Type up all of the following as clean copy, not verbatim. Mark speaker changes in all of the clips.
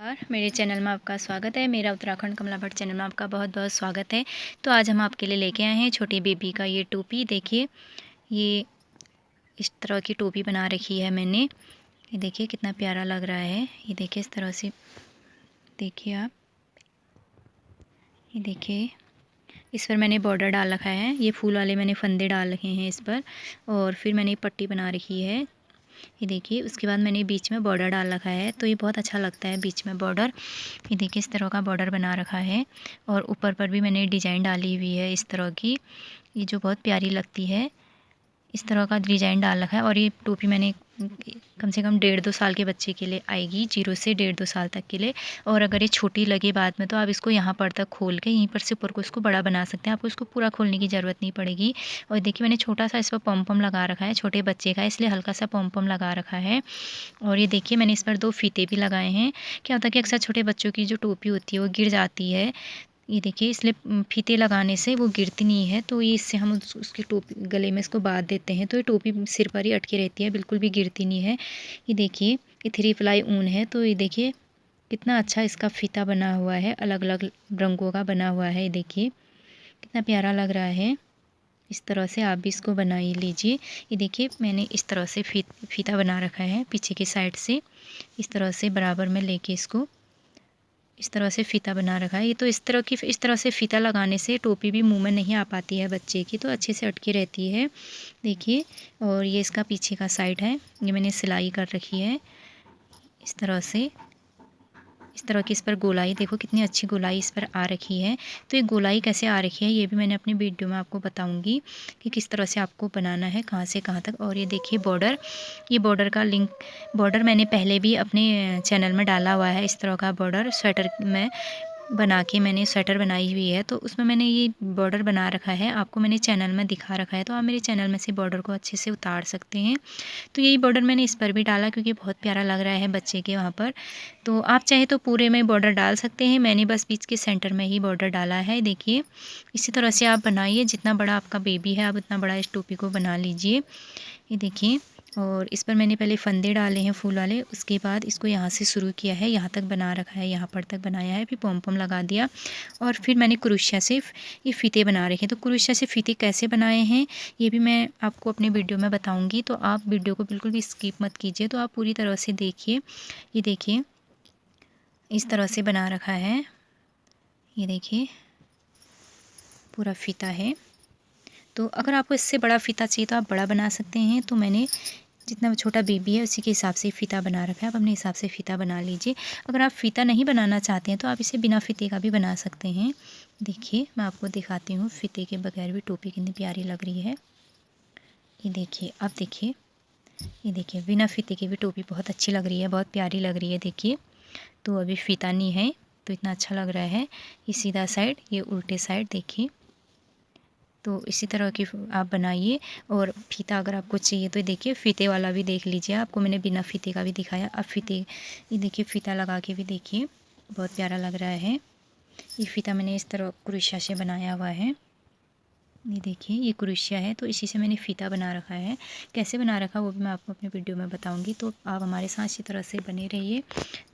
Speaker 1: नमस्कार, मेरे चैनल में आपका स्वागत है। मेरा उत्तराखंड कमला भट्ट चैनल में आपका बहुत-बहुत स्वागत है। तो आज हम आपके लिए लेके आए हैं छोटी बेबी का ये टोपी। देखिए, ये इस तरह की टोपी बना रखी है मैंने। ये देखिए कितना प्यारा लग रहा है। ये देखिए इस तरह से देखिए आप। ये देखिए, इस पर मैंने बॉर्डर डाल रखा है। ये फूल वाले मैंने फंदे डाल रखे हैं इस पर और फिर मैंने पट्टी बना रखी है। ये देखिए, उसके बाद मैंने बीच में बॉर्डर डाल रखा है, तो ये बहुत अच्छा लगता है बीच में बॉर्डर। ये देखिए इस तरह का बॉर्डर बना रखा है और ऊपर पर भी मैंने डिज़ाइन डाली हुई है इस तरह की, ये जो बहुत प्यारी लगती है। इस तरह का डिज़ाइन डाल रखा है और ये टोपी मैंने कम से कम 1.5-2 साल के बच्चे के लिए आएगी, 0 से 1.5-2 साल तक के लिए। और अगर ये छोटी लगे बाद में तो आप इसको यहाँ पर तक खोल के यहीं पर से ऊपर को इसको बड़ा बना सकते हैं। आपको इसको पूरा खोलने की ज़रूरत नहीं पड़ेगी। और देखिए मैंने छोटा सा इस पर पॉम-पॉम लगा रखा है, छोटे बच्चे का इसलिए हल्का सा पॉम-पॉम लगा रखा है। और ये देखिए मैंने इस पर 2 फीते भी लगाए हैं। क्या होता है कि अक्सर छोटे बच्चों की जो टोपी होती है वो गिर जाती है। ये देखिए इसलिए फीते लगाने से वो गिरती नहीं है, तो ये इससे हम उसकी टोपी गले में इसको बाँध देते हैं, तो ये टोपी सिर पर ही अटकी रहती है, बिल्कुल भी गिरती नहीं है। ये देखिए, ये 3 प्लाई ऊन है, तो ये देखिए कितना अच्छा इसका फीता बना हुआ है, अलग-अलग रंगों का बना हुआ है। ये देखिए कितना प्यारा लग रहा है। इस तरह से आप भी इसको बना ही लीजिए। ये देखिए मैंने इस तरह से फीता बना रखा है पीछे की साइड से, इस तरह से बराबर में लेके इसको इस तरह से फ़ीता बना रखा है। ये तो इस तरह से फ़ीता लगाने से टोपी भी मुँह में नहीं आ पाती है बच्चे की, तो अच्छे से अटकी रहती है। देखिए, और ये इसका पीछे का साइड है, ये मैंने सिलाई कर रखी है इस तरह से। इस तरह की इस पर गोलाई देखो कितनी अच्छी गोलाई इस पर आ रखी है। तो ये गोलाई कैसे आ रखी है ये भी मैंने अपनी वीडियो में आपको बताऊंगी कि किस तरह से आपको बनाना है, कहाँ से कहाँ तक। और ये देखिए बॉर्डर, ये बॉर्डर का लिंक, बॉर्डर मैंने पहले भी अपने चैनल में डाला हुआ है। इस तरह का बॉर्डर स्वेटर में बना के मैंने स्वेटर बनाई हुई है, तो उसमें मैंने ये बॉर्डर बना रखा है, आपको मैंने चैनल में दिखा रखा है, तो आप मेरे चैनल में से बॉर्डर को अच्छे से उतार सकते हैं। तो यही बॉर्डर मैंने इस पर भी डाला क्योंकि बहुत प्यारा लग रहा है बच्चे के वहाँ पर। तो आप चाहे तो पूरे में बॉर्डर डाल सकते हैं, मैंने बस बीच के सेंटर में ही बॉर्डर डाला है। देखिए इसी तरह से आप बनाइए, जितना बड़ा आपका बेबी है आप उतना बड़ा इस टोपी को बना लीजिए। ये देखिए, और इस पर मैंने पहले फंदे डाले हैं फूल वाले, उसके बाद इसको यहाँ से शुरू किया है, यहाँ तक बना रखा है, यहाँ पर तक बनाया है, फिर पॉम-पॉम लगा दिया और फिर मैंने क्रोशिया से ये फ़ीते बना रखे हैं। तो क्रोशिया से फ़ीते कैसे बनाए हैं ये भी मैं आपको अपने वीडियो में बताऊँगी, तो आप वीडियो को बिल्कुल भी स्किप मत कीजिए, तो आप पूरी तरह से देखिए। ये देखिए इस तरह से बना रखा है, ये देखिए पूरा फ़ीता है। तो अगर आपको इससे बड़ा फ़ीता चाहिए तो आप बड़ा बना सकते हैं, तो मैंने जितना छोटा बेबी है उसी के हिसाब से फ़ीता बना रखा है, आप अपने हिसाब से फ़ीता बना लीजिए। अगर आप फ़ीता नहीं बनाना चाहते हैं तो आप इसे बिना फ़ीते का भी बना सकते हैं। देखिए मैं आपको दिखाती हूँ फ़ीते के बगैर भी टोपी कितनी प्यारी लग रही है। ये देखिए, आप देखिए, ये देखिए बिना फ़ीते की भी टोपी बहुत अच्छी लग रही है, बहुत प्यारी लग रही है। देखिए, तो अभी फ़ीता नहीं है तो इतना अच्छा लग रहा है। ये सीधा साइड, ये उल्टे साइड देखिए। तो इसी तरह की आप बनाइए। और फ़ीता अगर आपको चाहिए तो देखिए फ़ीते वाला भी देख लीजिए, आपको मैंने बिना फ़ीते का भी दिखाया। अब फ़ीते, ये देखिए फ़ीता लगा के भी देखिए बहुत प्यारा लग रहा है। ये फ़ीता मैंने इस तरह क्रोशिया से बनाया हुआ है। ये देखिए ये क्रोशिया है, तो इसी से मैंने फ़ीता बना रखा है। कैसे बना रखा वो भी मैं आपको अपने वीडियो में बताऊंगी, तो आप हमारे साथ इसी तरह से बने रहिए।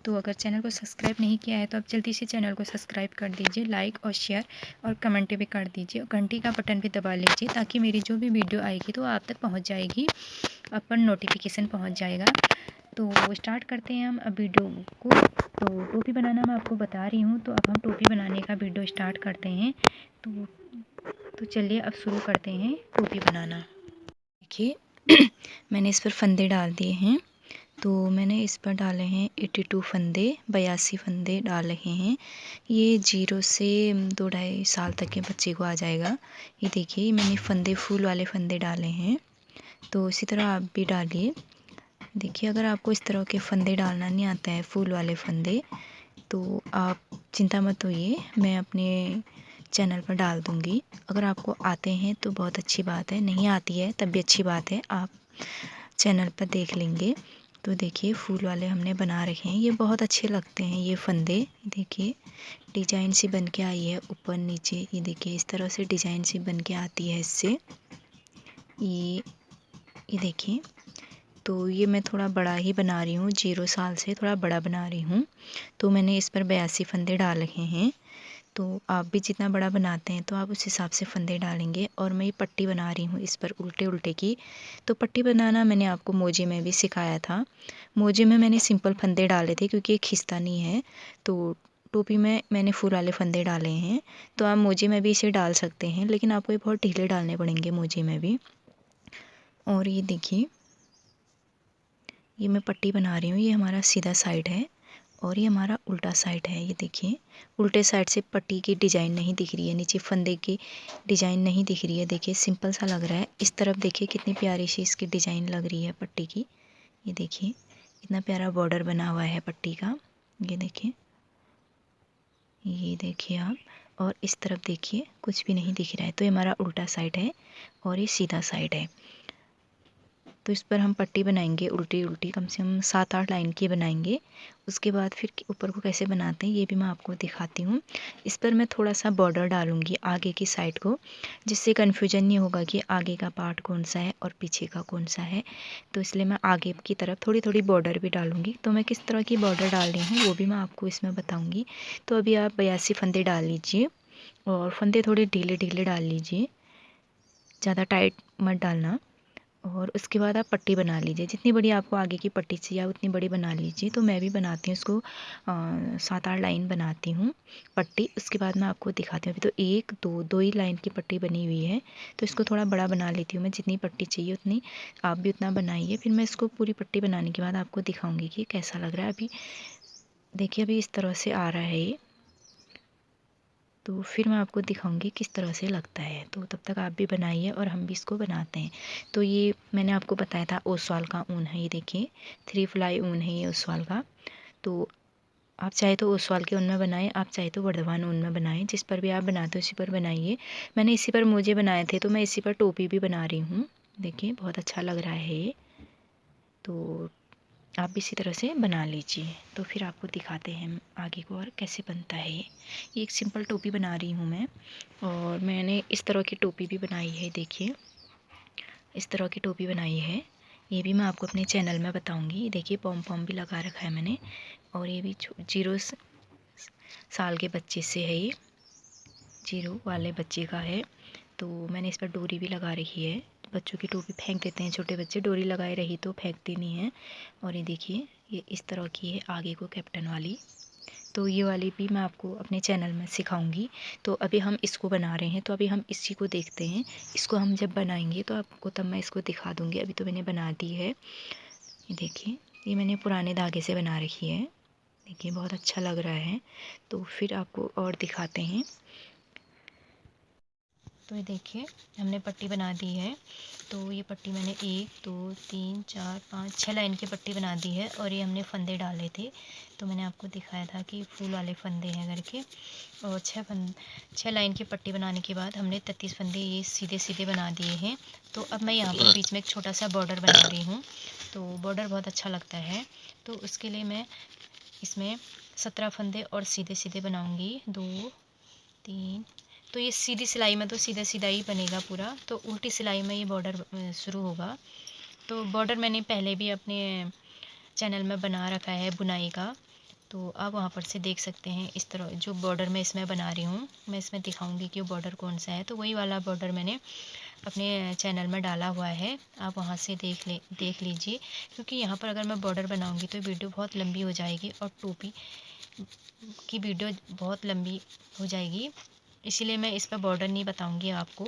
Speaker 1: तो अगर चैनल को सब्सक्राइब नहीं किया है तो आप जल्दी से चैनल को सब्सक्राइब कर दीजिए, लाइक और शेयर और कमेंट भी कर दीजिए और घंटी का बटन भी दबा लीजिए, ताकि मेरी जो भी वीडियो आएगी तो आप तक पहुँच जाएगी, आप पर नोटिफिकेशन पहुँच जाएगा। तो स्टार्ट करते हैं हम अब वीडियो को। तो टोपी बनाना मैं आपको बता रही हूँ, तो अब हम टोपी बनाने का वीडियो स्टार्ट करते हैं। तो चलिए अब शुरू करते हैं टोपी बनाना। देखिए मैंने इस पर फंदे डाल दिए हैं, तो मैंने इस पर डाले हैं 82 फंदे, 82 फंदे डाल रहे हैं। ये 0 से 2-2.5 साल तक के बच्चे को आ जाएगा। ये देखिए मैंने फंदे फूल वाले फंदे डाले हैं, तो इसी तरह आप भी डालिए। देखिए अगर आपको इस तरह के फंदे डालना नहीं आता है, फूल वाले फंदे, तो आप चिंता मत होइए, मैं अपने चैनल पर डाल दूँगी। अगर आपको आते हैं तो बहुत अच्छी बात है, नहीं आती है तब भी अच्छी बात है, आप चैनल पर देख लेंगे। तो देखिए फूल वाले हमने बना रखे हैं, ये बहुत अच्छे लगते हैं ये फंदे। देखिए डिजाइन सी बन के आई है ऊपर नीचे, ये देखिए इस तरह से डिजाइन सी बन के आती है इससे। ये देखिए तो ये मैं थोड़ा बड़ा ही बना रही हूँ, 0 साल से थोड़ा बड़ा बना रही हूँ। तो मैंने इस पर 82 फंदे डाल रखे हैं। तो आप भी जितना बड़ा बनाते हैं तो आप उस हिसाब से फंदे डालेंगे। और मैं ये पट्टी बना रही हूँ इस पर उल्टे उल्टे की। तो पट्टी बनाना मैंने आपको मोजे में भी सिखाया था। मोजे में मैंने सिंपल फंदे डाले थे क्योंकि ये खिंचता नहीं है। तो टोपी में मैंने फूल वाले फंदे डाले हैं। तो आप मोजे में भी इसे डाल सकते हैं, लेकिन आपको ये बहुत ढीले डालने पड़ेंगे मोजे में भी। और ये देखिए, ये मैं पट्टी बना रही हूँ। ये हमारा सीधा साइड है और ये हमारा उल्टा साइड है। ये देखिए, उल्टे साइड से पट्टी की डिज़ाइन नहीं दिख रही है, नीचे फंदे की डिज़ाइन नहीं दिख रही है। देखिए सिंपल सा लग रहा है। इस तरफ देखिए कितनी प्यारी सी इसकी डिज़ाइन लग रही है पट्टी की। ये देखिए इतना प्यारा बॉर्डर बना हुआ है पट्टी का। ये देखिए आप। और इस तरफ देखिए कुछ भी नहीं दिख रहा है। तो ये हमारा उल्टा साइड है और ये सीधा साइड है। तो इस पर हम पट्टी बनाएंगे उल्टी उल्टी, कम से कम 7-8 लाइन की बनाएंगे। उसके बाद फिर ऊपर को कैसे बनाते हैं ये भी मैं आपको दिखाती हूँ। इस पर मैं थोड़ा सा बॉर्डर डालूँगी आगे की साइड को, जिससे कन्फ्यूजन नहीं होगा कि आगे का पार्ट कौन सा है और पीछे का कौन सा है। तो इसलिए मैं आगे की तरफ थोड़ी थोड़ी बॉर्डर भी डालूँगी। तो मैं किस तरह की बॉर्डर डाल रही हूँ वो भी मैं आपको इसमें बताऊँगी। तो अभी आप 82 फंदे डाल लीजिए और फंदे थोड़े ढीले ढीले डाल लीजिए, ज़्यादा टाइट मत डालना। और उसके बाद आप पट्टी बना लीजिए, जितनी बड़ी आपको आगे की पट्टी चाहिए उतनी बड़ी बना लीजिए। तो मैं भी बनाती हूँ इसको 7-8 लाइन बनाती हूँ पट्टी। उसके बाद मैं आपको दिखाती हूँ। अभी तो 1-2 ही लाइन की पट्टी बनी हुई है। तो इसको थोड़ा बड़ा बना लेती हूँ मैं, जितनी पट्टी चाहिए उतनी आप भी उतना बनाइए। फिर मैं इसको पूरी पट्टी बनाने के बाद आपको दिखाऊँगी कि कैसा लग रहा है। अभी देखिए, अभी इस तरह से आ रहा है ये। तो फिर मैं आपको दिखाऊंगी किस तरह से लगता है। तो तब तक आप भी बनाइए और हम भी इसको बनाते हैं। तो ये मैंने आपको बताया था ओसवाल का ऊन है। ये देखिए 3 प्लाई ऊन है ये ओसवाल का। तो आप चाहे तो ओसवाल के ऊन में बनाएं, आप चाहे तो वर्धमान ऊन में बनाएं, जिस पर भी आप बनाते हो उसी पर बनाइए। मैंने इसी पर मोजे बनाए थे तो मैं इसी पर टोपी भी बना रही हूँ। देखिए बहुत अच्छा लग रहा है ये। तो आप भी इसी तरह से बना लीजिए। तो फिर आपको दिखाते हैं हम आगे को और कैसे बनता है ये एक सिंपल टोपी बना रही हूँ मैं। और मैंने इस तरह की टोपी भी बनाई है। देखिए इस तरह की टोपी बनाई है। ये भी मैं आपको अपने चैनल में बताऊँगी। देखिए पॉम पॉम भी लगा रखा है मैंने। और ये भी 0 साल के बच्चे से है, ये 0 वाले बच्चे का है। तो मैंने इस पर डोरी भी लगा रखी है। बच्चों की टोपी फेंक देते हैं छोटे बच्चे, डोरी लगाए रही तो फेंकते नहीं हैं। और ये देखिए ये इस तरह की है आगे को कैप्टन वाली। तो ये वाली भी मैं आपको अपने चैनल में सिखाऊंगी। तो अभी हम इसको बना रहे हैं, तो अभी हम इसी को देखते हैं। इसको हम जब बनाएंगे तो आपको तब मैं इसको दिखा दूंगी। अभी तो मैंने बना दी है। ये देखिए ये मैंने पुराने धागे से बना रखी है। देखिए बहुत अच्छा लग रहा है। तो फिर आपको और दिखाते हैं। तो ये देखिए हमने पट्टी बना दी है। तो ये पट्टी मैंने 1 2 3 4 5 6 लाइन की पट्टी बना दी है। और ये हमने फंदे डाले थे। तो मैंने आपको दिखाया था कि फूल वाले फंदे हैं करके। और 6 लाइन की पट्टी बनाने के बाद हमने 33 फंदे ये सीधे सीधे बना दिए हैं। तो अब मैं यहाँ पर बीच में एक छोटा सा बॉर्डर बना रही हूँ। तो बॉर्डर बहुत अच्छा लगता है। तो उसके लिए मैं इसमें 17 फंदे और सीधे सीधे बनाऊँगी, 2 3। तो ये सीधी सिलाई में तो सीधा सीधा ही बनेगा पूरा। तो उल्टी सिलाई में ये बॉर्डर शुरू होगा। तो बॉर्डर मैंने पहले भी अपने चैनल में बना रखा है बुनाई का। तो आप वहाँ पर से देख सकते हैं। इस तरह जो बॉर्डर मैं इसमें बना रही हूँ, मैं इसमें दिखाऊंगी कि वो बॉर्डर कौन सा है। तो वही वाला बॉर्डर मैंने अपने चैनल में डाला हुआ है, आप वहाँ से देख लीजिए। क्योंकि यहाँ पर अगर मैं बॉर्डर बनाऊँगी तो वीडियो बहुत लंबी हो जाएगी और टोपी की वीडियो बहुत लंबी हो जाएगी। इसीलिए मैं इस पर बॉर्डर नहीं बताऊंगी आपको।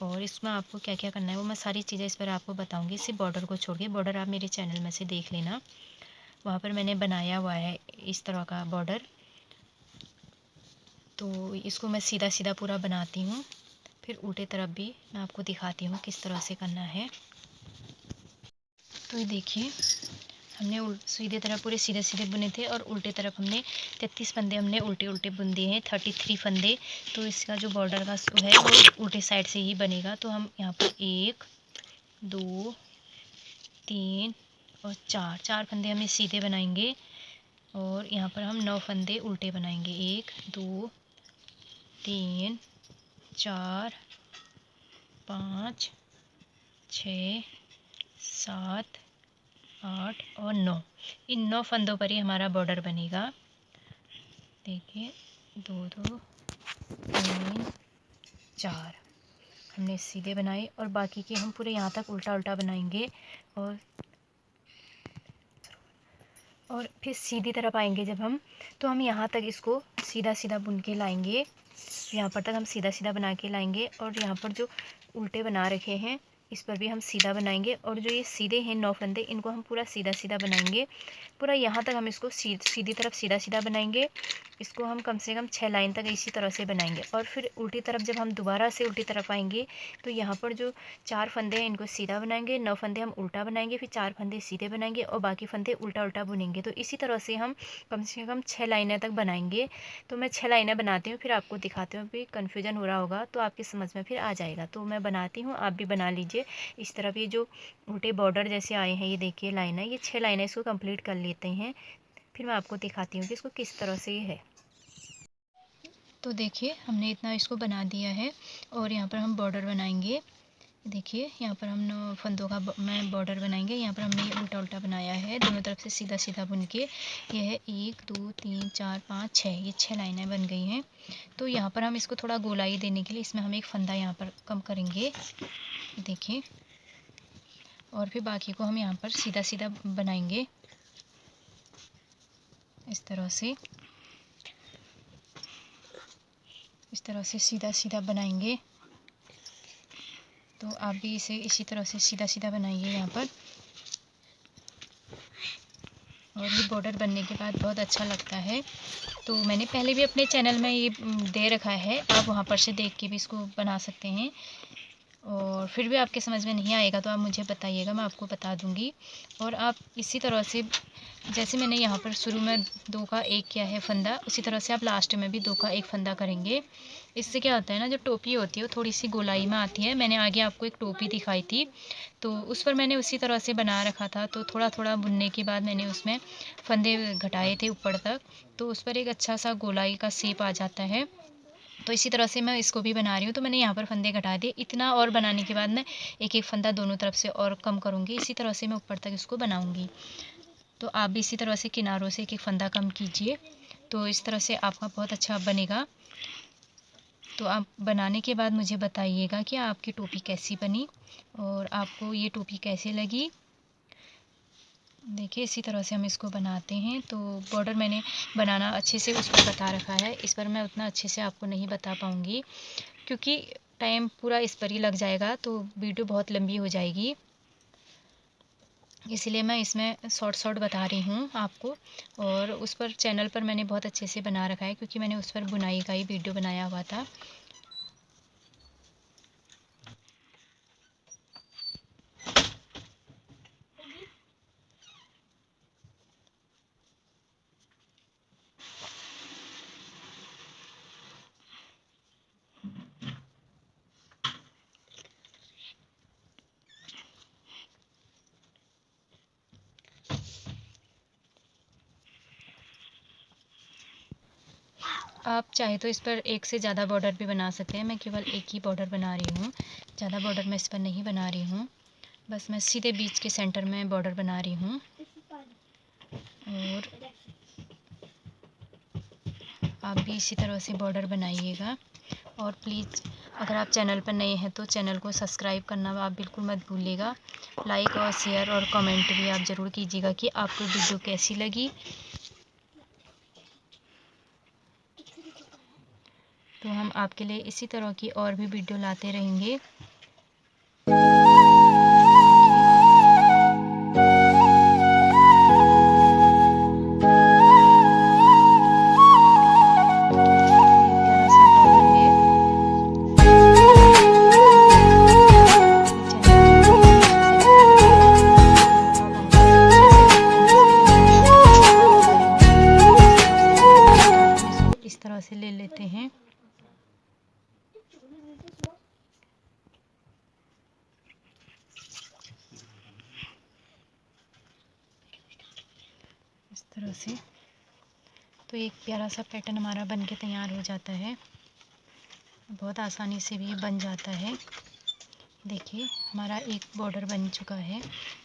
Speaker 1: और इसमें आपको क्या क्या करना है वो मैं सारी चीज़ें इस पर आपको बताऊंगी, सिर्फ बॉर्डर को छोड़ के। बॉर्डर आप मेरे चैनल में से देख लेना, वहाँ पर मैंने बनाया हुआ है इस तरह का बॉर्डर। तो इसको मैं सीधा सीधा पूरा बनाती हूँ। फिर उल्टे तरफ भी मैं आपको दिखाती हूँ किस तरह से करना है। तो ये देखिए हमने सीधे तरफ पूरे सीधे सीधे बुने थे और उल्टे तरफ हमने 33 फंदे हमने उल्टे उल्टे बुन दिए हैं, 33 फंदे। तो इसका जो बॉर्डर का है वो उल्टे साइड से ही बनेगा। तो हम यहाँ पर 1 2 3 और 4 फंदे हमें सीधे बनाएंगे। और यहाँ पर हम 9 फंदे उल्टे बनाएंगे। 1 2 3 4 5 6 7 8 और 9, इन 9 फंदों पर ही हमारा बॉर्डर बनेगा। देखिए 2 2 3 4 हमने सीधे बनाए और बाकी के हम पूरे यहाँ तक उल्टा उल्टा बनाएंगे और फिर सीधी तरफ आएंगे जब हम, तो हम यहाँ तक इसको सीधा सीधा बुन के लाएंगे। यहाँ पर तक हम सीधा सीधा बना के लाएंगे और यहाँ पर जो उल्टे बना रखे हैं इस पर भी हम सीधा बनाएंगे और जो ये सीधे हैं 9 फंदे इनको हम पूरा सीधा सीधा बनाएंगे। पूरा यहाँ तक हम इसको सीधी तरफ सीधा सीधा बनाएंगे। इसको हम कम से कम 6 लाइन तक इसी तरह से बनाएंगे और फिर उल्टी तरफ जब हम दोबारा से उल्टी तरफ आएंगे तो यहाँ पर जो 4 फंदे हैं इनको सीधा बनाएंगे, 9 फंदे हम उल्टा बनाएंगे, फिर 4 फंदे सीधे बनाएंगे और बाकी फंदे उल्टा उल्टा बुनेंगे। तो इसी तरह से हम कम से कम 6 लाइनें तक बनाएंगे। तो मैं 6 लाइनें बनाती हूँ, फिर आपको दिखाती हूँ। भी कन्फ्यूजन हो रहा होगा तो आपकी समझ में फिर आ जाएगा। तो मैं बनाती हूँ, आप भी बना लीजिए। इस तरफ ये जो उल्टे बॉर्डर जैसे आए हैं, ये देखिए लाइन है, ये 6 लाइनें इसको कंप्लीट कर लेते हैं। फिर मैं आपको दिखाती हूँ कि इसको किस तरह से ये है। तो देखिए हमने इतना इसको बना दिया है और यहाँ पर हम बॉर्डर बनाएंगे। देखिए यहाँ पर हम 9 फंदों का मैं बॉर्डर बनाएंगे। यहाँ पर हमने ये उल्टा उल्टा बनाया है, दोनों तरफ से सीधा सीधा बुन के। ये है 1 2 3 4 5 6, ये 6 लाइनें बन गई हैं। तो यहाँ पर हम इसको थोड़ा गोलाई देने के लिए इसमें हम एक फंदा यहाँ पर कम करेंगे, देखिए। और फिर बाकी को हम यहाँ पर सीधा सीधा बनाएंगे इस तरह से, इस तरह से सीधा सीधा बनाएंगे। तो आप भी इसे इसी तरह से सीधा सीधा बनाइए यहाँ पर। और ये बॉर्डर बनने के बाद बहुत अच्छा लगता है। तो मैंने पहले भी अपने चैनल में ये दे रखा है, आप वहाँ पर से देख के भी इसको बना सकते हैं। और फिर भी आपके समझ में नहीं आएगा तो आप मुझे बताइएगा, मैं आपको बता दूँगी। और आप इसी तरह से जैसे मैंने यहाँ पर शुरू में 2 का 1 किया है फंदा, उसी तरह से आप लास्ट में भी 2 का 1 फंदा करेंगे। इससे क्या होता है ना, जो टोपी होती है वो थोड़ी सी गोलाई में आती है। मैंने आगे आपको एक टोपी दिखाई थी तो उस पर मैंने उसी तरह से बना रखा था। तो थोड़ा थोड़ा बुनने के बाद मैंने उसमें फंदे घटाए थे ऊपर तक, तो उस पर एक अच्छा सा गोलाई का शेप आ जाता है। तो इसी तरह से मैं इसको भी बना रही हूँ। तो मैंने यहाँ पर फंदे घटा दिए। इतना और बनाने के बाद मैं एक एक फंदा दोनों तरफ से और कम करूँगी। इसी तरह से मैं ऊपर तक इसको बनाऊँगी। तो आप भी इसी तरह से किनारों से एक एक फंदा कम कीजिए, तो इस तरह से आपका बहुत अच्छा बनेगा। तो आप बनाने के बाद मुझे बताइएगा कि आपकी टोपी कैसी बनी और आपको ये टोपी कैसी लगी। देखिए इसी तरह से हम इसको बनाते हैं। तो बॉर्डर मैंने बनाना अच्छे से उस पर बता रखा है, इस पर मैं उतना अच्छे से आपको नहीं बता पाऊँगी क्योंकि टाइम पूरा इस पर ही लग जाएगा, तो वीडियो बहुत लंबी हो जाएगी। इसलिए मैं इसमें शॉर्ट शॉर्ट बता रही हूँ आपको। और उस पर चैनल पर मैंने बहुत अच्छे से बना रखा है क्योंकि मैंने उस पर बुनाई का ही वीडियो बनाया हुआ था। आप चाहे तो इस पर एक से ज़्यादा बॉर्डर भी बना सकते हैं। मैं केवल एक ही बॉर्डर बना रही हूँ, ज़्यादा बॉर्डर मैं इस पर नहीं बना रही हूँ। बस मैं सीधे बीच के सेंटर में बॉर्डर बना रही हूँ। और आप भी इसी तरह से बॉर्डर बनाइएगा। और प्लीज़ अगर आप चैनल पर नए हैं तो चैनल को सब्सक्राइब करना आप बिल्कुल मत भूलिएगा। लाइक और शेयर और कमेंट भी आप ज़रूर कीजिएगा कि आपको वीडियो कैसी लगी। तो हम आपके लिए इसी तरह की और भी वीडियो लाते रहेंगे। इस तरह से ले लेते हैं। इस तरह से तो एक प्यारा सा पैटर्न हमारा बन के तैयार हो जाता है। बहुत आसानी से भी बन जाता है। देखिए हमारा एक बॉर्डर बन चुका है।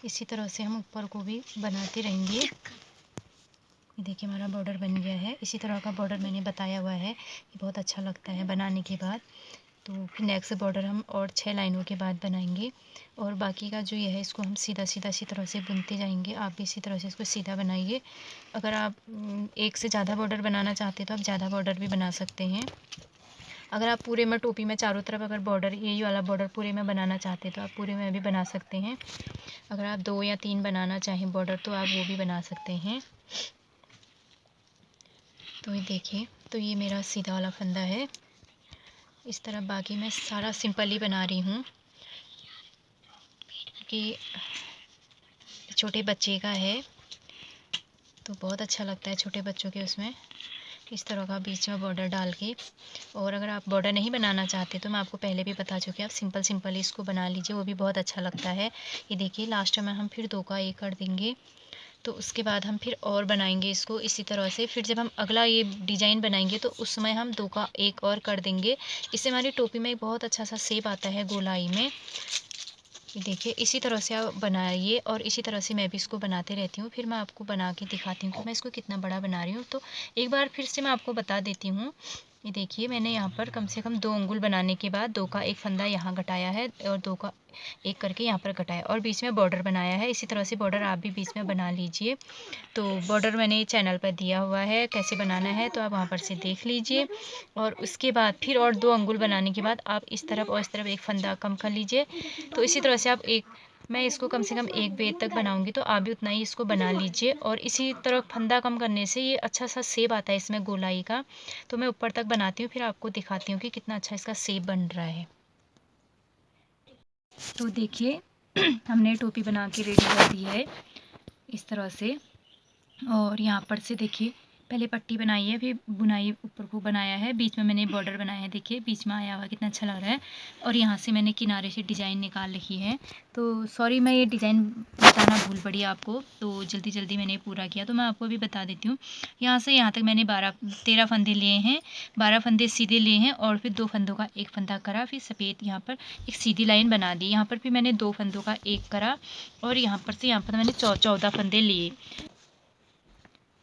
Speaker 1: इसी तरह से हम ऊपर को भी बनाते रहेंगे। ये देखिए हमारा बॉर्डर बन गया है। इसी तरह का बॉर्डर मैंने बताया हुआ है, ये बहुत अच्छा लगता है बनाने के बाद। तो फिर नेक्स्ट बॉर्डर हम और 6 लाइनों के बाद बनाएंगे, और बाकी का जो ये है इसको हम सीधा सीधा इसी तरह से बुनते जाएंगे। आप भी इसी तरह से इसको सीधा बनाइए। अगर आप एक से ज़्यादा बॉर्डर बनाना चाहते हैं तो आप ज़्यादा बॉर्डर भी बना सकते हैं। अगर आप पूरे में टोपी में चारों तरफ अगर बॉर्डर यही वाला बॉर्डर पूरे में बनाना चाहते हैं तो आप पूरे में भी बना सकते हैं। अगर आप 2 या 3 बनाना चाहें बॉर्डर तो आप वो भी बना सकते हैं। तो ये देखिए, तो ये मेरा सीधा वाला फंदा है। इस तरह बाकी मैं सारा सिंपल ही बना रही हूँ, कि छोटे बच्चे का है तो बहुत अच्छा लगता है छोटे बच्चों के उसमें इस तरह का बीच में बॉर्डर डाल के। और अगर आप बॉर्डर नहीं बनाना चाहते तो मैं आपको पहले भी बता चुकी हूँ, आप सिंपल सिंपल इसको बना लीजिए, वो भी बहुत अच्छा लगता है। ये देखिए लास्ट में हम फिर 2 का 1 कर देंगे, तो उसके बाद हम फिर और बनाएंगे इसको इसी तरह से। फिर जब हम अगला ये डिज़ाइन बनाएंगे तो उस समय हम 2 का 1 और कर देंगे। इससे हमारी टोपी में एक बहुत अच्छा सा शेप आता है गोलाई में। ये देखिए इसी तरह से आप बनाइए, और इसी तरह से मैं भी इसको बनाते रहती हूँ। फिर मैं आपको बना के दिखाती हूँ कि मैं इसको कितना बड़ा बना रही हूँ। तो एक बार फिर से मैं आपको बता देती हूँ। ये देखिए मैंने यहाँ पर कम से कम 2 अंगुल बनाने के बाद 2 का 1 फंदा यहाँ घटाया है, और 2 का 1 करके यहाँ पर घटाया, और बीच में बॉर्डर बनाया है। इसी तरह से बॉर्डर आप भी बीच में बना लीजिए। तो बॉर्डर मैंने चैनल पर दिया हुआ है कैसे बनाना है, तो आप वहाँ पर से देख लीजिए। और उसके बाद फिर और 2 अंगुल बनाने के बाद आप इस तरफ और इस तरफ 1 फंदा कम कर लीजिए। तो इसी तरह से आप मैं इसको कम से कम 1 बेद तक बनाऊंगी, तो आप भी उतना ही इसको बना लीजिए। और इसी तरह फंदा कम करने से ये अच्छा सा शेप आता है इसमें गोलाई का। तो मैं ऊपर तक बनाती हूँ, फिर आपको दिखाती हूँ कि कितना अच्छा इसका शेप बन रहा है। तो देखिए हमने टोपी बना के रेडी कर दी है इस तरह से। और यहाँ पर से देखिए पहले पट्टी बनाई है, फिर बुनाई ऊपर को बनाया है, बीच में मैंने बॉर्डर बनाया है। देखिए बीच में आया हुआ कितना अच्छा लग रहा है। और यहाँ से मैंने किनारे से डिज़ाइन निकाल रखी है। तो सॉरी मैं ये डिज़ाइन बताना भूल पड़ी आपको, तो जल्दी जल्दी मैंने पूरा किया, तो मैं आपको भी बता देती हूँ। यहाँ से यहाँ तक मैंने 13 फंदे लिए हैं, 12 फंदे सीधे लिए हैं, और फिर 2 फंदों का 1 फंदा करा, फिर सफ़ेद यहाँ पर एक सीधी लाइन बना दी। यहाँ पर फिर मैंने 2 फंदों का 1 करा, और यहाँ पर से यहाँ पर मैंने 14 फंदे लिए।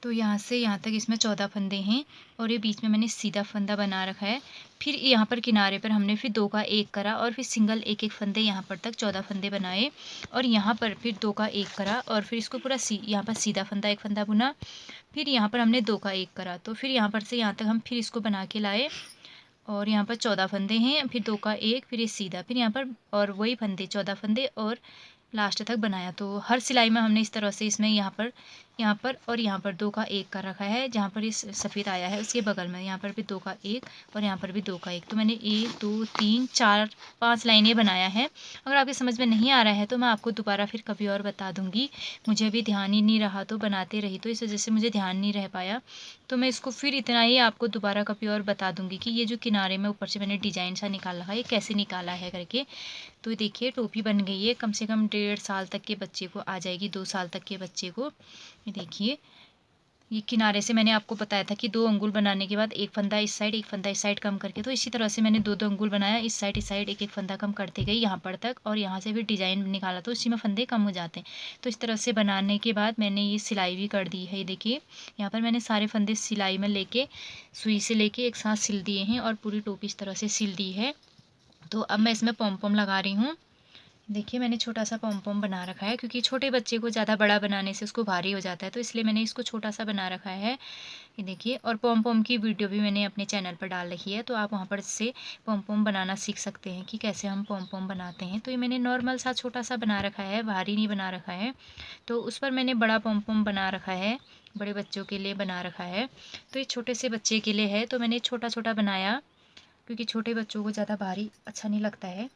Speaker 1: तो यहाँ से यहाँ तक इसमें 14 फंदे हैं, और ये बीच में मैंने सीधा फंदा बना रखा है। फिर यहाँ पर किनारे पर हमने फिर 2 का 1 करा, और फिर सिंगल 1 फंदे यहाँ पर तक 14 फंदे बनाए, और यहाँ पर फिर 2 का 1 करा, और फिर इसको पूरा यहाँ पर सीधा फंदा 1 फंदा बुना। फिर यहाँ पर हमने 2 का 1 करा, तो फिर यहाँ पर से यहाँ तक हम फिर इसको बना के लाए, और यहाँ पर 14 फंदे हैं, फिर 2 का 1, फिर ये सीधा, फिर यहाँ पर और वही फंदे 14 फंदे और लास्ट तक बनाया। तो हर सिलाई में हमने इस तरह से इसमें यहाँ पर और यहाँ पर 2 का 1 कर रखा है। जहाँ पर ये सफ़ेद आया है उसके बगल में यहाँ पर भी 2 का 1, और यहाँ पर भी 2 का 1। तो मैंने 1 2 3 4 5 लाइनें बनाया है। अगर आपके समझ में नहीं आ रहा है तो मैं आपको दोबारा फिर कभी और बता दूँगी। मुझे अभी ध्यान ही नहीं रहा तो बनाते रही, तो इस वजह से मुझे ध्यान नहीं रह पाया। तो मैं इसको फिर इतना ही आपको दोबारा कभी और बता दूँगी कि ये जो किनारे में ऊपर से मैंने डिज़ाइन सा निकाला है ये कैसे निकाला है करके। तो देखिए टोपी बन गई है, कम से कम 1.5 साल तक के बच्चे को आ जाएगी, 2 साल तक के बच्चे को। ये देखिए ये किनारे से मैंने आपको बताया था कि 2 अंगुल बनाने के बाद 1 फंदा इस साइड 1 फंदा इस साइड कम करके, तो इसी तरह से मैंने 2 अंगुल बनाया, इस साइड 1 फंदा कम करते गई यहाँ पर तक, और यहाँ से भी डिज़ाइन निकाला तो इसी में फंदे कम हो जाते हैं। तो इस तरह से बनाने के बाद मैंने ये सिलाई भी कर दी है। ये देखिए यहाँ पर मैंने सारे फंदे सिलाई में लेके सुई से लेके एक साथ सिल दिए हैं, और पूरी टोपी इस तरह से सिल दी है। तो अब मैं इसमें पॉम पॉम लगा रही हूँ। देखिए मैंने छोटा सा पॉम पॉम बना रखा है, क्योंकि छोटे बच्चे को ज़्यादा बड़ा बनाने से उसको भारी हो जाता है, तो इसलिए मैंने इसको छोटा सा बना रखा है। ये देखिए, और पॉम पॉम की वीडियो भी मैंने अपने चैनल पर डाल रखी है, तो आप वहाँ पर से पॉम पॉम बनाना सीख सकते हैं कि कैसे हम पॉम पॉम बनाते हैं। तो ये मैंने नॉर्मल सा छोटा सा बना रखा है, भारी नहीं बना रखा है। तो उस पर मैंने बड़ा पॉम पॉम बना रखा है, बड़े बच्चों के लिए बना रखा है। तो ये छोटे से बच्चे के लिए है, तो मैंने छोटा छोटा बनाया, क्योंकि छोटे बच्चों को ज़्यादा भारी अच्छा नहीं लगता है।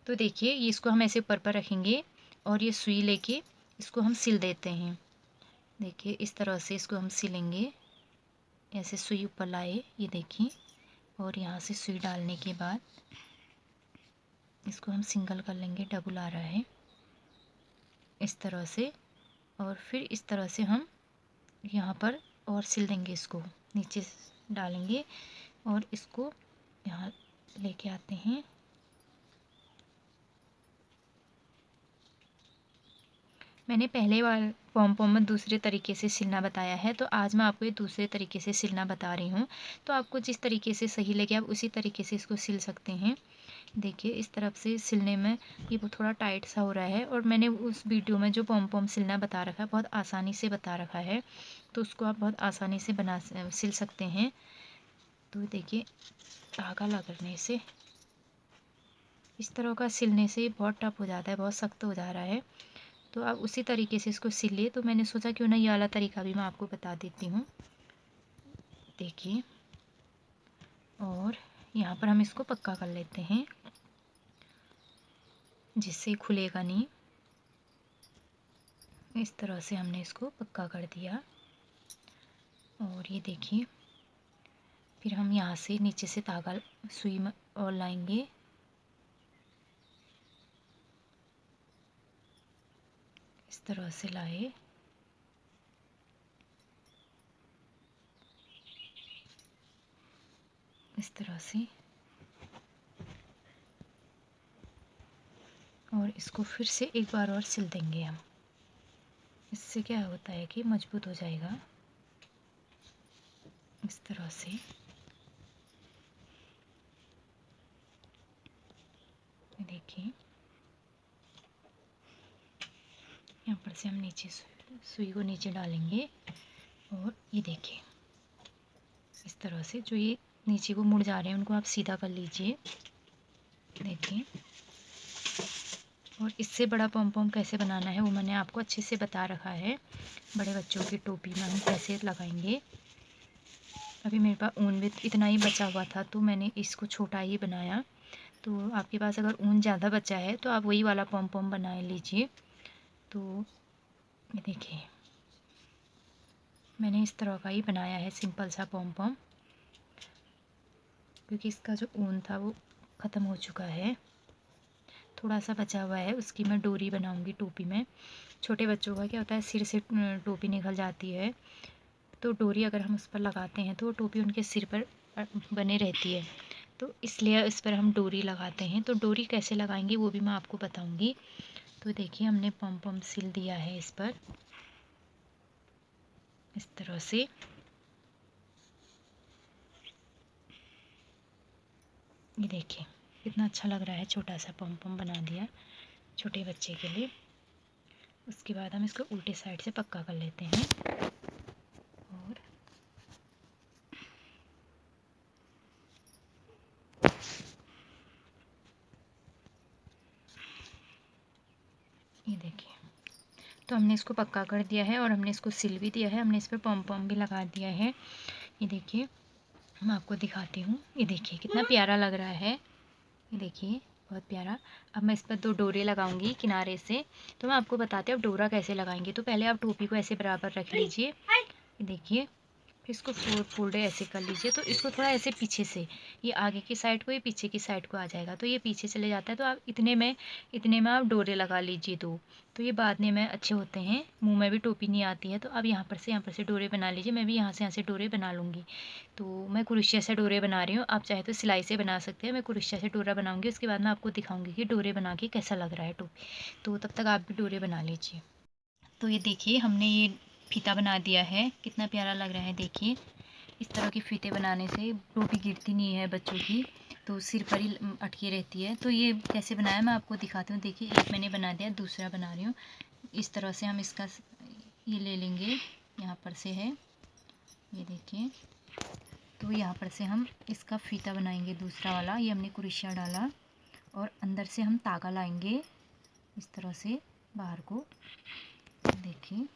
Speaker 1: तो देखिए ये इसको हम ऐसे ऊपर पर रखेंगे, और ये सुई लेके इसको हम सिल देते हैं। देखिए इस तरह से इसको हम सिलेंगे, ऐसे सुई ऊपर लाए, ये देखिए, और यहाँ से सुई डालने के बाद इसको हम सिंगल कर लेंगे, डबल आ रहा है इस तरह से। और फिर इस तरह से हम यहाँ पर और सिल देंगे, इसको नीचे डालेंगे और इसको यहाँ लेके आते हैं। मैंने पहले वाला पॉम पॉम में दूसरे तरीके से सिलना बताया है, तो आज मैं आपको ये दूसरे तरीके से सिलना बता रही हूँ। तो आपको जिस तरीके से सही लगे आप उसी तरीके से इसको सिल सकते हैं। देखिए इस तरफ से सिलने में ये वो थोड़ा टाइट सा हो रहा है, और मैंने उस वीडियो में जो पॉम पॉम सिलना बता रखा है बहुत आसानी से बता रखा है, तो उसको आप बहुत आसानी से सिल सकते हैं। तो देखिए धागा लगने से इस तरह का सिलने से बहुत टफ हो जाता है, बहुत सख्त हो जा रहा है, तो आप उसी तरीके से इसको सिलिए। तो मैंने सोचा क्यों ना ये वाला तरीका भी मैं आपको बता देती हूँ। देखिए, और यहाँ पर हम इसको पक्का कर लेते हैं जिससे खुलेगा नहीं। इस तरह से हमने इसको पक्का कर दिया, और ये देखिए फिर हम यहाँ से नीचे से धागा सुई में और लाएंगे। इस तरह से लाए, इस तरह से, और इसको फिर से एक बार और सिल देंगे हम। इससे क्या होता है कि मजबूत हो जाएगा। इस तरह से देखिए यहाँ पर से हम नीचे सुई को नीचे डालेंगे, और ये देखिए इस तरह से जो ये नीचे को मुड़ जा रहे हैं उनको आप सीधा कर लीजिए। देखिए, और इससे बड़ा पॉम पॉम कैसे बनाना है वो मैंने आपको अच्छे से बता रखा है। बड़े बच्चों की टोपी में हम कैसे लगाएंगे। अभी मेरे पास ऊन भी इतना ही बचा हुआ था, तो मैंने इसको छोटा ही बनाया। तो आपके पास अगर ऊन ज़्यादा बचा है तो आप वही वाला पॉम पॉम बना लीजिए। तो ये देखिए मैंने इस तरह का ही बनाया है सिंपल सा पॉम पॉम, क्योंकि इसका जो ऊन था वो ख़त्म हो चुका है। थोड़ा सा बचा हुआ है, उसकी मैं डोरी बनाऊंगी टोपी में। छोटे बच्चों का क्या होता है सिर से टोपी निकल जाती है, तो डोरी अगर हम उस पर लगाते हैं तो टोपी उनके सिर पर बने रहती है, तो इसलिए इस पर हम डोरी लगाते हैं। तो डोरी कैसे लगाएंगे वो भी मैं आपको बताऊंगी। तो देखिए हमने पम पम सिल दिया है इस पर, इस तरह से। ये देखिए कितना अच्छा लग रहा है, छोटा सा पम पम बना दिया छोटे बच्चे के लिए। उसके बाद हम इसको उल्टे साइड से पक्का कर लेते हैं, और ये देखिए तो हमने इसको पक्का कर दिया है, और हमने इसको सिल भी दिया है, हमने इस पर पम पम भी लगा दिया है। ये देखिए मैं आपको दिखाती हूँ, ये देखिए कितना प्यारा लग रहा है। ये देखिए बहुत प्यारा। अब मैं इस पर 2 डोरे लगाऊंगी किनारे से, तो मैं आपको बताती हूँ अब डोरा कैसे लगाएंगे। तो पहले आप टोपी को ऐसे बराबर रख लीजिए, ये देखिए, फिर इसको फोल्ड ऐसे कर लीजिए। तो इसको थोड़ा ऐसे पीछे से, ये आगे की साइड को, ये पीछे की साइड को आ जाएगा, तो ये पीछे चले जाता है। तो आप इतने में आप डोरे लगा लीजिए 2, तो ये बांधने में अच्छे होते हैं। मुंह में भी टोपी नहीं आती है। तो अब यहाँ पर से डोरे बना लीजिए। मैं भी यहाँ से डोरे बना लूँगी। तो मैं क्रोशिया से डोरे बना रही हूँ, आप चाहे तो सिलाई से बना सकते हैं। मैं क्रोशिया से डोरा बनाऊँगी, उसके बाद मैं आपको दिखाऊँगी कि डोरे बना के कैसा लग रहा है टोपी। तो तब तक आप भी डोरे बना लीजिए। तो ये देखिए हमने ये फीता बना दिया है, कितना प्यारा लग रहा है। देखिए इस तरह के फीते बनाने से टोपी गिरती नहीं है बच्चों की, तो सिर पर ही अटकी रहती है। तो ये कैसे बनाया मैं आपको दिखाती हूँ। देखिए एक मैंने बना दिया, दूसरा बना रही हूँ। इस तरह से हम इसका ये ले लेंगे, यहाँ पर से है, ये देखिए। तो यहाँ पर से हम इसका फीता बनाएंगे दूसरा वाला। ये हमने क्रोशिया डाला, और अंदर से हम तागा लाएंगे इस तरह से बाहर को, देखिए।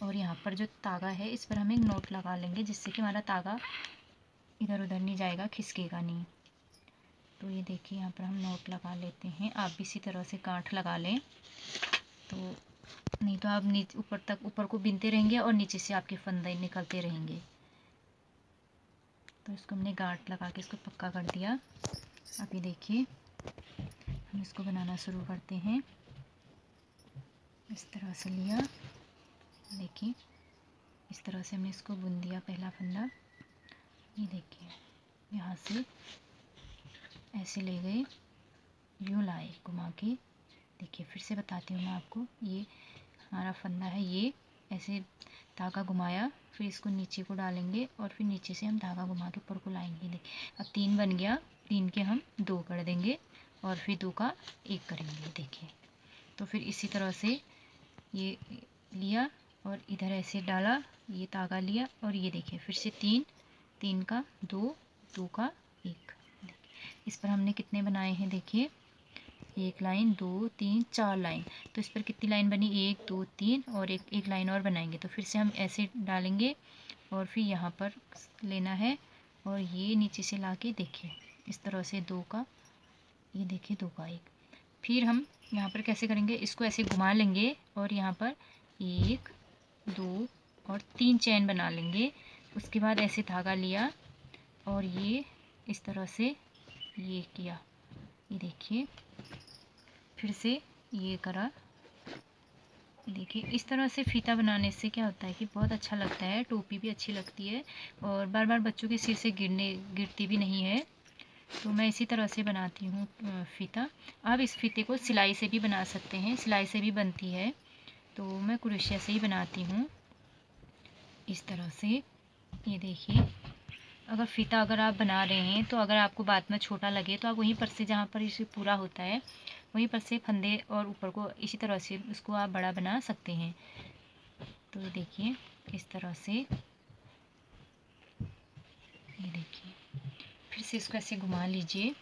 Speaker 1: और यहाँ पर जो तागा है इस पर हम एक नोट लगा लेंगे, जिससे कि हमारा तागा इधर उधर नहीं जाएगा, खिसकेगा नहीं। तो ये देखिए यहाँ पर हम नोट लगा लेते हैं। आप भी इसी तरह से गांठ लगा लें, तो नहीं तो आप नीचे ऊपर को बिनते रहेंगे और नीचे से आपके फंदे निकलते रहेंगे। तो इसको हमने गांठ लगा के इसको पक्का कर दिया। अब ये देखिए हम इसको बनाना शुरू करते हैं। इस तरह से लिया, देखिए इस तरह से हमने इसको बुन दिया पहला फंदा। ये देखिए यहाँ से ऐसे ले गए, यूँ लाए घुमा के, देखिए फिर से बताती हूँ मैं आपको, ये हमारा फंदा है, ये ऐसे धागा घुमाया, फिर इसको नीचे को डालेंगे और फिर नीचे से हम धागा घुमा के ऊपर को लाएंगे। देखिए अब 3 बन गया, 3 के हम 2 कर देंगे और फिर 2 का 1 करेंगे। देखिए तो फिर इसी तरह से ये लिया और इधर ऐसे डाला, ये धागा लिया और ये देखिए फिर से 3, 3 का 2, 2 का 1। इस पर हमने कितने बनाए हैं, देखिए 1 लाइन, 2, 3, 4 लाइन। तो इस पर कितनी लाइन बनी, 1, 2, 3 और एक लाइन और बनाएंगे। तो फिर से हम ऐसे डालेंगे और फिर यहाँ पर लेना है और ये नीचे से ला के देखिए इस तरह से 2 का, ये देखिए 2 का 1। फिर हम यहाँ पर कैसे करेंगे, इसको ऐसे घुमा लेंगे और यहाँ पर 1, 2 और 3 चैन बना लेंगे। उसके बाद ऐसे धागा लिया और ये इस तरह से ये किया, ये देखिए फिर से ये करा। देखिए इस तरह से फ़ीता बनाने से क्या होता है कि बहुत अच्छा लगता है, टोपी भी अच्छी लगती है और बार बार बच्चों के सिर से गिरती भी नहीं है। तो मैं इसी तरह से बनाती हूँ फ़ीता। आप इस फ़ीते को सिलाई से भी बना सकते हैं, सिलाई से भी बनती है, तो मैं क्रोशिया से ही बनाती हूँ इस तरह से। ये देखिए अगर फ़ीता अगर आप बना रहे हैं तो अगर आपको बाद में छोटा लगे तो आप वहीं पर से, जहाँ पर इसे पूरा होता है वहीं पर से फंदे और ऊपर को इसी तरह से उसको आप बड़ा बना सकते हैं। तो देखिए इस तरह से, ये देखिए फिर से इसको ऐसे घुमा लीजिए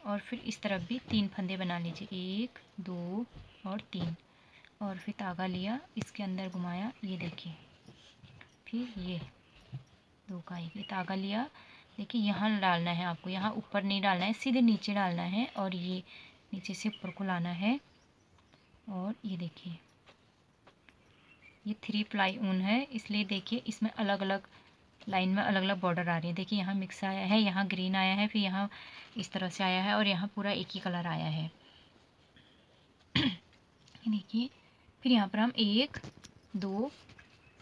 Speaker 1: और फिर इस तरफ भी 3 फंदे बना लीजिए, 1, 2 और 3 और फिर धागा लिया, इसके अंदर घुमाया, ये देखिए फिर ये 2 का 1, ये धागा लिया। देखिए यहाँ डालना है आपको, यहाँ ऊपर नहीं डालना है, सीधे नीचे डालना है और ये नीचे से ऊपर को लाना है। और ये देखिए ये 3 प्लाई ऊन है, इसलिए देखिए इसमें अलग अलग लाइन में अलग अलग बॉर्डर आ रही है। देखिए यहाँ मिक्स आया है, यहाँ ग्रीन आया है, फिर यहाँ इस तरह से आया है और यहाँ पूरा एक ही कलर आया है। ये देखिए फिर यहाँ पर हम 1, 2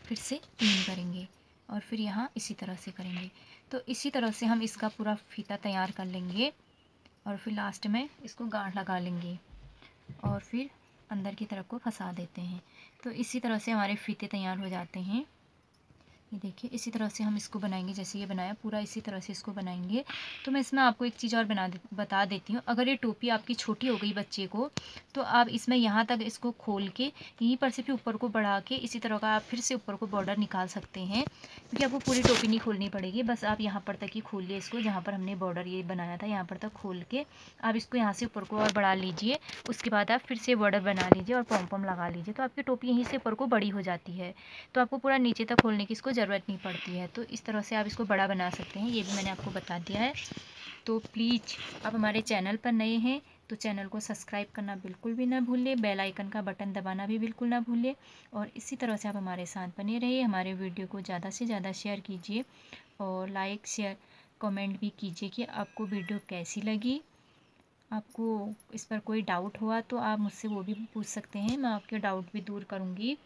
Speaker 1: फिर से 3 करेंगे और फिर यहाँ इसी तरह से करेंगे। तो इसी तरह से हम इसका पूरा फीता तैयार कर लेंगे और फिर लास्ट में इसको गांठ लगा लेंगे और फिर अंदर की तरफ को फंसा देते हैं। तो इसी तरह से हमारे फीते तैयार हो जाते हैं। ये देखिए इसी तरह से हम इसको बनाएंगे, जैसे ये बनाया पूरा इसी तरह से इसको बनाएंगे। तो मैं इसमें आपको एक चीज़ और बता देती हूँ। अगर ये टोपी आपकी छोटी हो गई बच्चे को, तो आप इसमें यहाँ तक इसको खोल के यहीं पर से फिर ऊपर को बढ़ा के इसी तरह का आप फिर से ऊपर को बॉर्डर निकाल सकते हैं, क्योंकि आपको पूरी टोपी नहीं खोलनी पड़ेगी। बस आप यहाँ पर तक ही खोलिए इसको, जहाँ पर हमने बॉर्डर ये बनाया था यहाँ पर तक खोल के आप इसको यहाँ से ऊपर को और बढ़ा लीजिए। उसके बाद आप फिर से बॉर्डर बना लीजिए और पॉम पॉम लगा लीजिए, तो आपकी टोपी यहीं से ऊपर को बड़ी हो जाती है। तो आपको पूरा नीचे तक खोलने की इसको ज़रूरत नहीं पड़ती है। तो इस तरह से आप इसको बड़ा बना सकते हैं, ये भी मैंने आपको बता दिया है। तो प्लीज़ आप हमारे चैनल पर नए हैं तो चैनल को सब्सक्राइब करना बिल्कुल भी ना भूलें, बेल आइकन का बटन दबाना भी बिल्कुल ना भूलें और इसी तरह से आप हमारे साथ बने रहिए। हमारे वीडियो को ज़्यादा से ज़्यादा शेयर कीजिए और लाइक शेयर कमेंट भी कीजिए कि आपको वीडियो कैसी लगी। आपको इस पर कोई डाउट हुआ तो आप मुझसे वो भी पूछ सकते हैं, मैं आपके डाउट भी दूर करूँगी।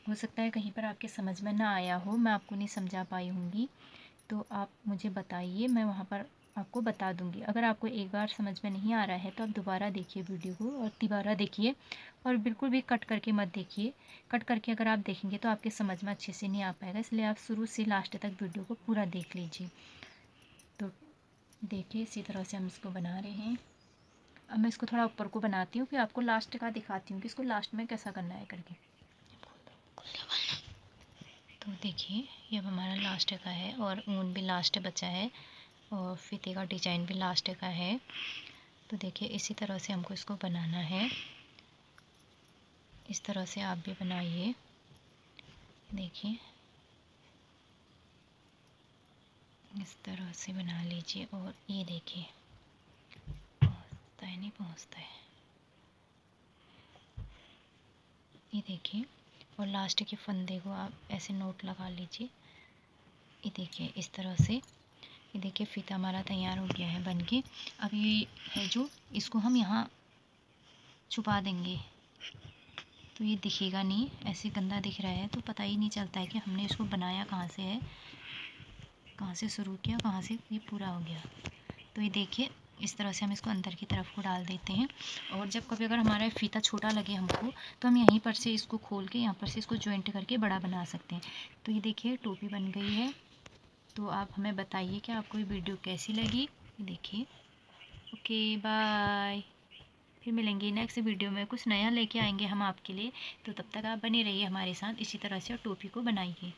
Speaker 1: हो सकता है कहीं पर आपके समझ में ना आया हो, मैं आपको नहीं समझा पाई होंगी, तो आप मुझे बताइए, मैं वहाँ पर आपको बता दूँगी। अगर आपको एक बार समझ में नहीं आ रहा है तो आप दोबारा देखिए वीडियो को और दोबारा देखिए और बिल्कुल भी कट करके मत देखिए। कट करके अगर आप देखेंगे तो आपके समझ में अच्छे से नहीं आ पाएगा, इसलिए आप शुरू से लास्ट तक वीडियो को पूरा देख लीजिए। तो देखिए इसी तरह से हम इसको बना रहे हैं। अब मैं इसको थोड़ा ऊपर को बनाती हूँ, फिर आपको लास्ट का दिखाती हूँ कि इसको लास्ट में कैसा करना है करके। तो देखिए ये अब हमारा लास्ट का है और ऊन भी लास्ट बचा है और फीते का डिजाइन भी लास्ट का है। तो देखिए इसी तरह से हमको इसको बनाना है, इस तरह से आप भी बनाइए। देखिए इस तरह से बना लीजिए और ये देखिए पहुँचता है नहीं पहुँचता है, ये देखिए। और लास्ट के फंदे को आप ऐसे नोट लगा लीजिए, ये देखिए इस तरह से। ये देखिए फीता हमारा तैयार हो गया है बनके। अब ये है जो इसको हम यहाँ छुपा देंगे तो ये दिखेगा नहीं, ऐसे गंदा दिख रहा है तो पता ही नहीं चलता है कि हमने इसको बनाया कहाँ से है, कहाँ से शुरू किया कहाँ से ये पूरा हो गया। तो ये देखिए इस तरह से हम इसको अंदर की तरफ को डाल देते हैं। और जब कभी अगर हमारा फ़ीता छोटा लगे हमको, तो हम यहीं पर से इसको खोल के यहाँ पर से इसको जॉइंट करके बड़ा बना सकते हैं। तो ये देखिए टोपी बन गई है। तो आप हमें बताइए कि आपको ये वीडियो कैसी लगी। देखिए, ओके बाय। फिर मिलेंगे नेक्स्ट वीडियो में, कुछ नया लेके आएंगे हम आपके लिए। तो तब तक आप बने रहिए हमारे साथ इसी तरह से और टोपी को बनाइए।